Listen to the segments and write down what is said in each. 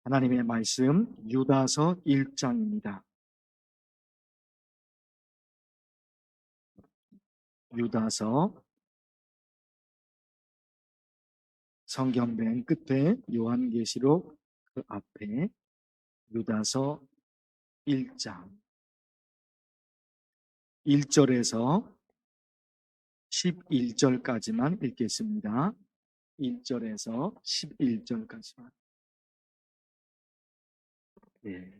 하나님의 말씀 유다서 1장입니다. 유다서 성경 맨 끝에 요한계시록 그 앞에 유다서 1장 1절에서 11절까지만 읽겠습니다. 1절에서 11절까지만. 네,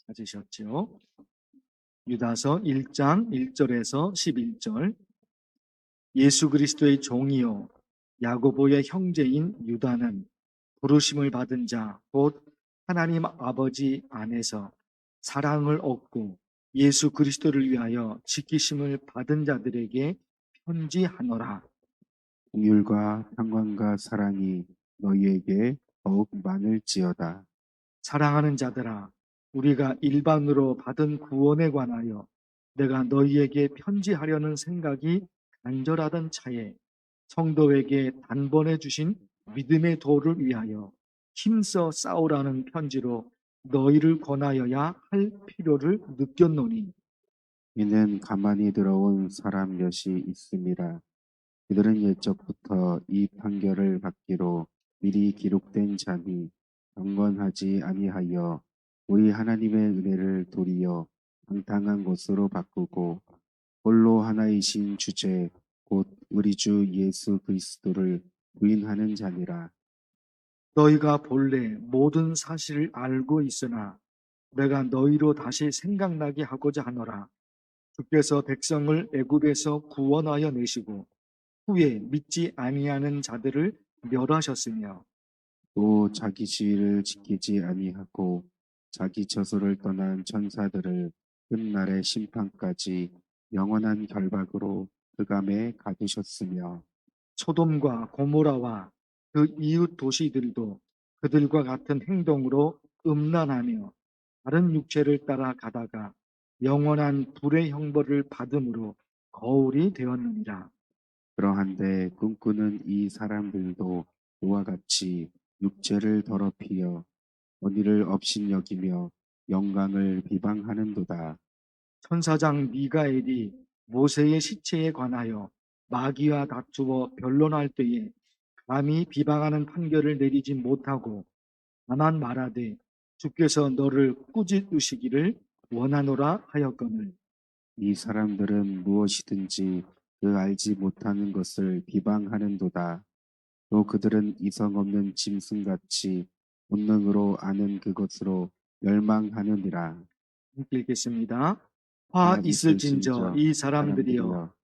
찾으셨죠? 유다서 1장 1절에서 11절. 예수 그리스도의 종이요 야고보의 형제인 유다는 부르심을 받은 자 곧 하나님 아버지 안에서 사랑을 얻고 예수 그리스도를 위하여 지키심을 받은 자들에게 편지하노라. 긍휼과 평강과 사랑이 너희에게 더욱 많을지어다. 사랑하는 자들아, 우리가 일반으로 받은 구원에 관하여 내가 너희에게 편지하려는 생각이 간절하던 차에 성도에게 단번에 주신 믿음의 도를 위하여 힘써 싸우라는 편지로 너희를 권하여야 할 필요를 느꼈노니, 이는 가만히 들어온 사람 몇이 있음이라. 그들은 옛적부터 이 판결을 받기로 미리 기록된 자니 경건하지 아니하여 우리 하나님의 은혜를 도리어 방탕한 것으로 바꾸고 홀로 하나이신 주제 곧 우리 주 예수 그리스도를 부인하는 자니라. 너희가 본래 모든 사실을 알고 있으나 내가 너희로 다시 생각나게 하고자 하노라. 주께서 백성을 애굽에서 구원하여 내시고 후에 믿지 아니하는 자들을 멸하셨으며 또 자기 지위를 지키지 아니하고 자기 저소를 떠난 천사들을 끝날의 심판까지 영원한 결박으로 흑암에 가두셨으며 소돔과 고모라와 그 이웃 도시들도 그들과 같은 행동으로 음란하며 다른 육체를 따라 가다가 영원한 불의 형벌을 받음으로 거울이 되었느니라. 그러한데 꿈꾸는 이 사람들도 그와 같이 육체를 더럽히어 언의를 업신여기며 영광을 비방하는도다. 천사장 미가엘이 모세의 시체에 관하여 마귀와 다투어 변론할 때에 감히 비방하는 판결을 내리지 못하고 다만 말하되 주께서 너를 꾸짖으시기를 원하노라 하였거늘 이 사람들은 무엇이든지 그 알지 못하는 것을 비방하는도다. 또 그들은 이성 없는 짐승같이 본능으로 아는 그것으로 멸망하느니라. 함께 읽겠습니다. 화 있을진저 이 사람들이여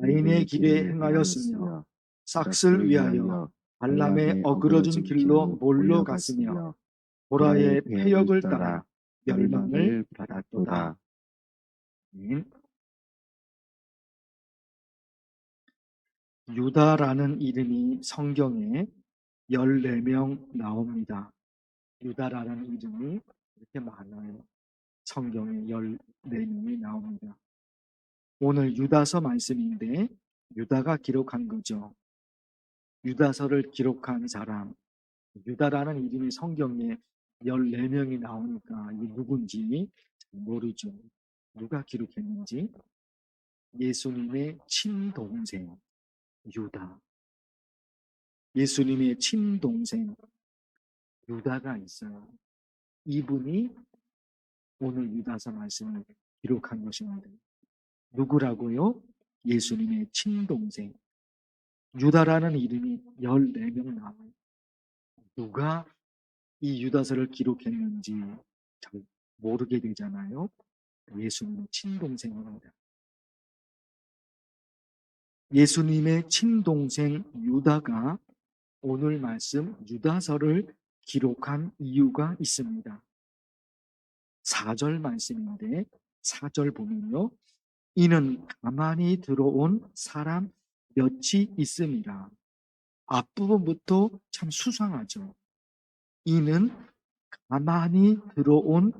가인의 길에 행하였으며 삭슬 위하여 발람의 어그러진 길로 몰려 갔으며 보라의 패역을 따라 멸망을 받았도다. 유다라는 이름이 성경에 14명 나옵니다. 유다라는 이름이 이렇게 많아요. 성경에 14명이 나옵니다. 오늘 유다서 말씀인데 유다가 기록한 거죠. 유다서를 기록한 사람, 유다라는 이름이 성경에 14명이 나오니까 이게 누군지 모르죠. 누가 기록했는지. 예수님의 친동생 유다. 예수님의 친동생 유다가 있어요. 이분이 오늘 유다서 말씀을 기록한 것입니다. 누구라고요? 예수님의 친동생. 유다라는 이름이 14명 나와요. 누가 이 유다서를 기록했는지 잘 모르게 되잖아요. 예수님의 친동생입니다. 예수님의 친동생 유다가 오늘 말씀 유다서를 기록한 이유가 있습니다. 4절 말씀인데 4절 보면요. 이는 가만히 들어온 사람 몇이 있음이라. 앞부분부터 참 수상하죠. 이는 가만히 들어온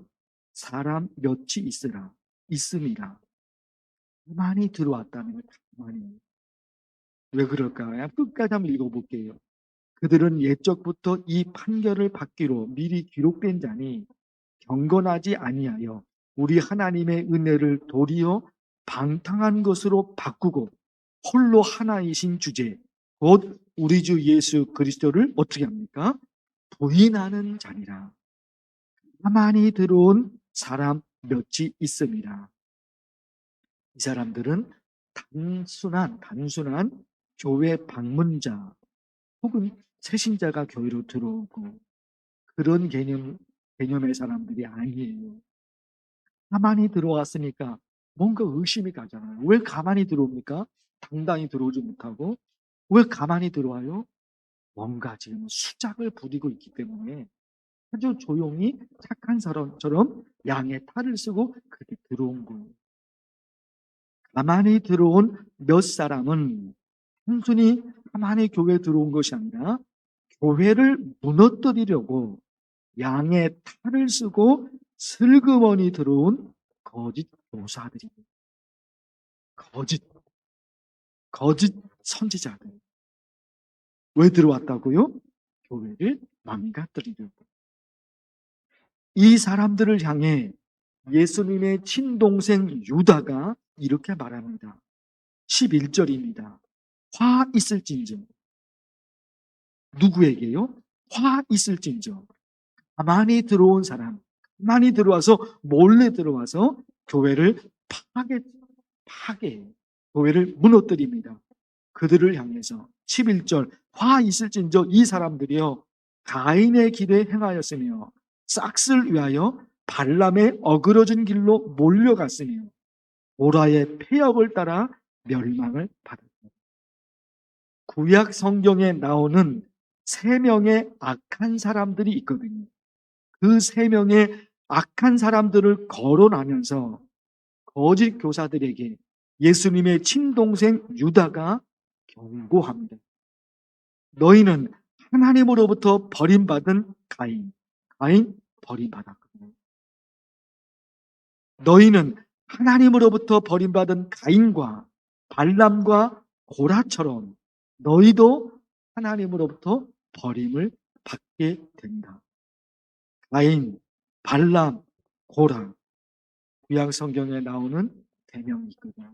사람 몇이 있음이라. 가만히 들어왔다는 걸 가만히. 왜 그럴까요? 끝까지 한번 읽어볼게요. 그들은 옛적부터 이 판결을 받기로 미리 기록된 자니 경건하지 아니하여 우리 하나님의 은혜를 도리어 방탕한 것으로 바꾸고 홀로 하나이신 주제 곧 우리 주 예수 그리스도를 어떻게 합니까? 부인하는 자니라. 가만히 들어온 사람 몇이 있습니다. 이 사람들은 단순한 교회 방문자 혹은 새신자가 교회로 들어오고 그런 개념의 사람들이 아니에요. 가만히 들어왔으니까 뭔가 의심이 가잖아요. 왜 가만히 들어옵니까? 당당히 들어오지 못하고. 왜 가만히 들어와요? 뭔가 지금 수작을 부리고 있기 때문에 아주 조용히 착한 사람처럼 양의 탈을 쓰고 그렇게 들어온 거예요. 가만히 들어온 몇 사람은 단순히 가만히 교회에 들어온 것이 아니라 교회를 무너뜨리려고 양의 탈을 쓰고 슬그머니 들어온 거짓 교사들이, 거짓 선지자들. 왜 들어왔다고요? 교회를 망가뜨리려고. 이 사람들을 향해 예수님의 친동생 유다가 이렇게 말합니다. 11절입니다. 화 있을진저. 누구에게요? 화 있을진저. 가만히 들어온 사람, 가만히 들어와서 몰래 들어와서 교회를 파괴, 교회를 무너뜨립니다. 그들을 향해서 11절 화 있을진저 이 사람들이요 가인의 길에 행하였으며 싹을 위하여 발람의 어그러진 길로 몰려갔으며 오라의 폐역을 따라 멸망을 받았다. 구약 성경에 나오는 3명의 악한 사람들이 있거든요. 그 3명의 악한 사람들을 거론하면서 거짓 교사들에게 예수님의 친동생 유다가 경고합니다. 너희는 하나님으로부터 버림받은 가인 버림받았거든요. 너희는 하나님으로부터 버림받은 가인과 발람과 고라처럼 너희도 하나님으로부터 버림을 받게 된다. 가인, 발람, 고라 구약 성경에 나오는 대명이 있거든요.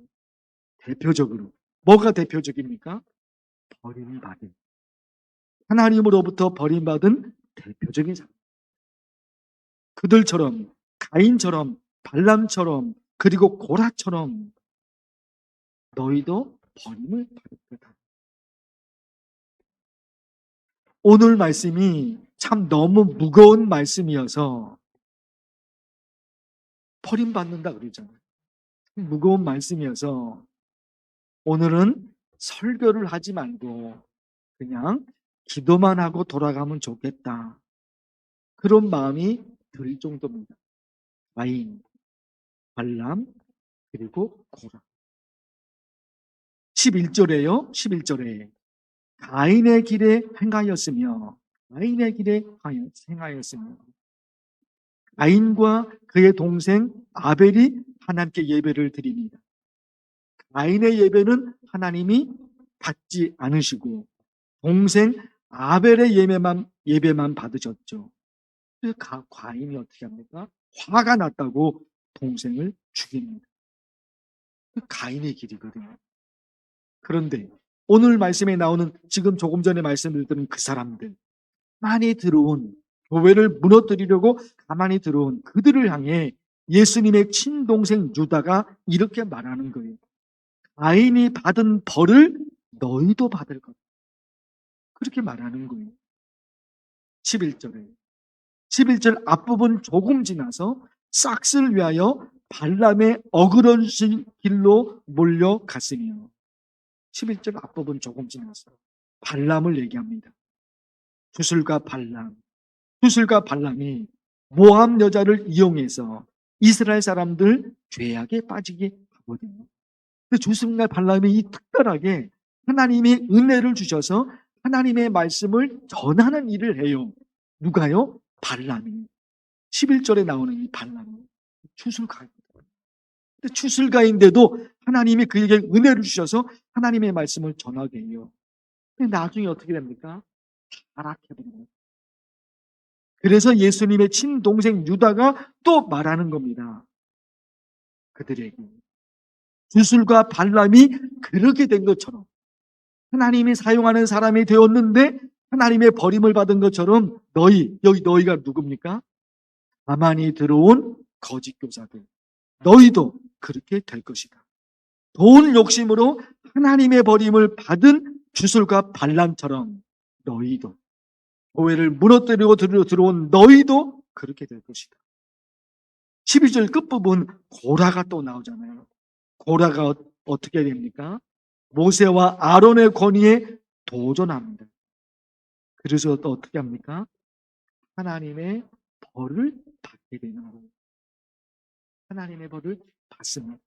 대표적으로 뭐가 대표적입니까? 버림받은 하나님으로부터 버림받은 대표적인 사람. 그들처럼 가인처럼 발람처럼 그리고 고라처럼 너희도 버림을 받을 거다. 오늘 말씀이 참 너무 무거운 말씀이어서 버림받는다 그러잖아요. 무거운 말씀이어서 오늘은 설교를 하지 말고 그냥 기도만 하고 돌아가면 좋겠다. 그런 마음이 들 정도입니다. 가인, 발람, 그리고 고라. 11절에 가인의 길에 행하였으며 가인과 그의 동생 아벨이 하나님께 예배를 드립니다. 가인의 예배는 하나님이 받지 않으시고 동생 아벨의 예배만 받으셨죠. 그래서 가인이 어떻게 합니까? 화가 났다고 동생을 죽입니다. 가인의 길이거든요. 그런데 오늘 말씀에 나오는 지금 조금 전에 말씀드렸던 그 사람들 많이 들어온 교회를 무너뜨리려고 가만히 들어온 그들을 향해 예수님의 친동생 유다가 이렇게 말하는 거예요. 가인이 받은 벌을 너희도 받을 거다. 그렇게 말하는 거예요. 11절 앞부분 조금 지나서 싹을 위하여 발람의 어그러진 길로 몰려갔으며 11절 앞부분 조금 지나서 발람을 얘기합니다. 투술과 발람이 모함 여자를 이용해서 이스라엘 사람들 죄악에 빠지게 하거든요. 근데 투술과 발람이 특별하게 하나님의 은혜를 주셔서 하나님의 말씀을 전하는 일을 해요. 누가요? 발람이. 11절에 나오는 이 발람이 추술가입니다. 근데 추술가인데도 하나님이 그에게 은혜를 주셔서 하나님의 말씀을 전하게 해요. 근데 나중에 어떻게 됩니까? 타락해버린 거예요. 그래서 예수님의 친동생 유다가 또 말하는 겁니다. 그들에게 주술과 발람이 그렇게 된 것처럼 하나님이 사용하는 사람이 되었는데 하나님의 버림을 받은 것처럼 너희가 누굽니까? 가만히 들어온 거짓 교사들, 너희도 그렇게 될 것이다. 돈 욕심으로 하나님의 버림을 받은 주술과 발람처럼 너희도, 교회를 무너뜨리고 들어온 너희도 그렇게 될 것이다. 12절 끝부분 고라가 또 나오잖아요. 고라가 어떻게 됩니까? 모세와 아론의 권위에 도전합니다. 그래서 또 어떻게 합니까? 하나님의 벌을 받게 되는 거예요. 하나님의 벌을 받습니다.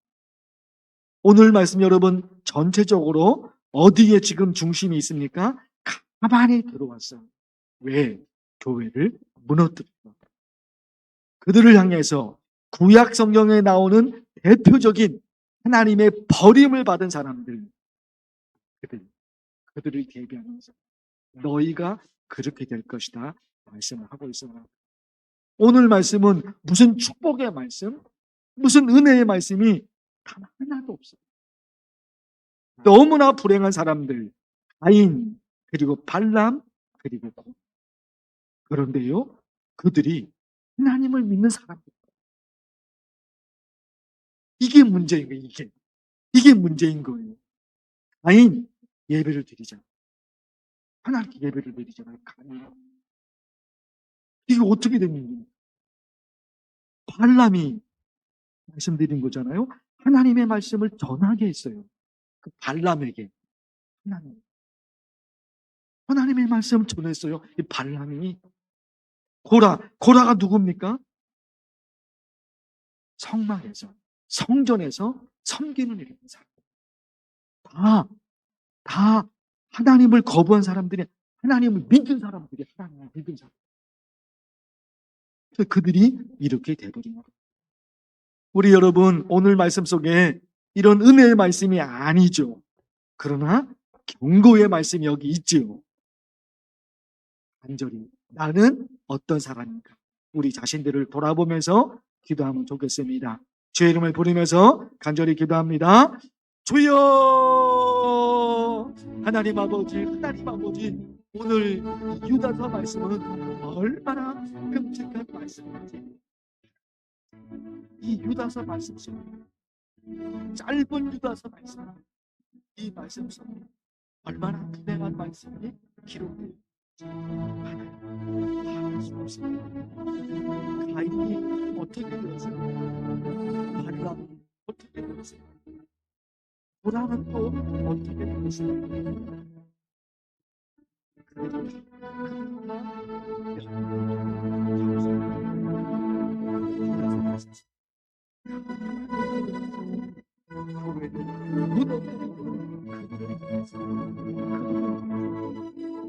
오늘 말씀 여러분 전체적으로 어디에 지금 중심이 있습니까? 가만히 들어왔어요. 왜? 교회를 무너뜨리고 그들을 향해서 구약 성경에 나오는 대표적인 하나님의 버림을 받은 사람들, 그들을 대비하면서 너희가 그렇게 될 것이다 말씀을 하고 있습니다. 오늘 말씀은 무슨 축복의 말씀, 무슨 은혜의 말씀이 단 하나도 없어요. 너무나 불행한 사람들, 가인, 그리고 발람, 그리고 고. 그런데요, 그들이 하나님을 믿는 사람들. 이게 문제인 거예요, 이게 문제인 거예요. 가인, 예배를 드리자. 하나님께 예배를 드리잖아요, 가인. 이게 어떻게 된 일입니까? 발람이 말씀드린 거잖아요. 하나님의 말씀을 전하게 했어요. 그 발람에게. 하나님의 말씀을 전했어요. 이 발람이. 고라가 누굽니까? 성막에서, 성전에서 섬기는 이런 사람. 다 하나님을 거부한 사람들이, 하나님을 믿은 사람들이, 하나님을 믿은 사람. 그들이 이렇게 돼버린 거예요. 우리 여러분, 오늘 말씀 속에 이런 은혜의 말씀이 아니죠. 그러나 경고의 말씀이 여기 있죠. 간절히 나는 어떤 사람인가? 우리 자신들을 돌아보면서 기도하면 좋겠습니다. 주의 이름을 부르면서 간절히 기도합니다. 주여! 하나님 아버지, 오늘 유다서 말씀은 얼마나 끔찍한 말씀인지, 이 유다서 말씀 속에, 짧은 유다서 말씀, 이 말씀 속에 얼마나 불행한 말씀이 기록되어 알 수 없습니다. 가인이 어떻게 되었습니까? 발람이 어떻게 되었습니까? 고라는 또 어떻게 되었습니까?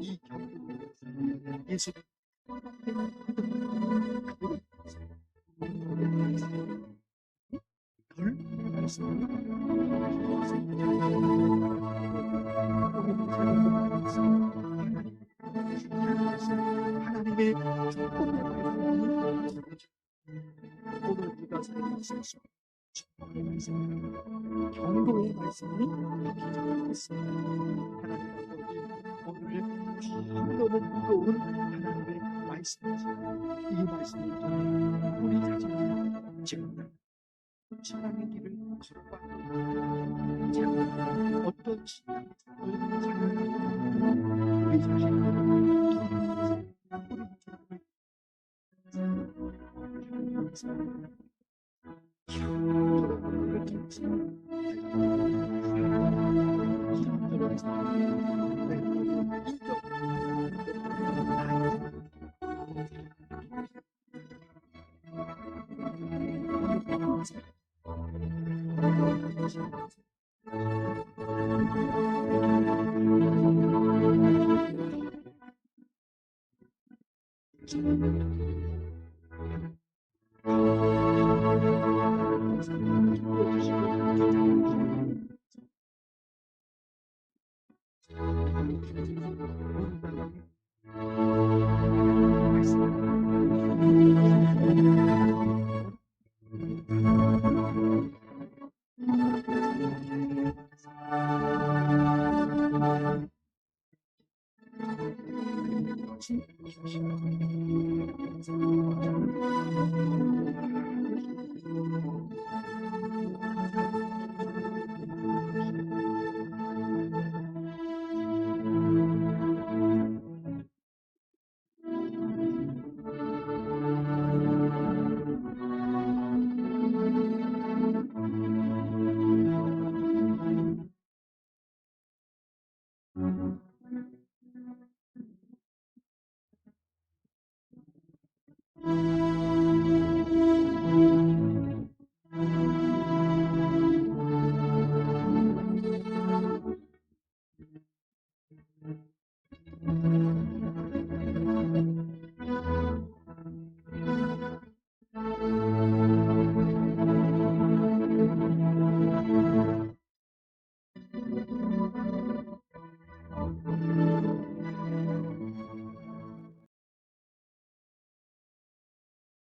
이 경우는 예수 하나님의 축복의 말씀이 오늘 유다서의 말씀 축복의 말씀, 경고의 말씀이 기록되었습니다. 하나님 아버지, 오늘 너무 무거운 하나님의 말씀이지, 이 말씀을 통해 우리 자신이 지금 신앙의 길을 걸어가고 제가 어떤 신앙을 살아가고 우리 자신을 돌아보면서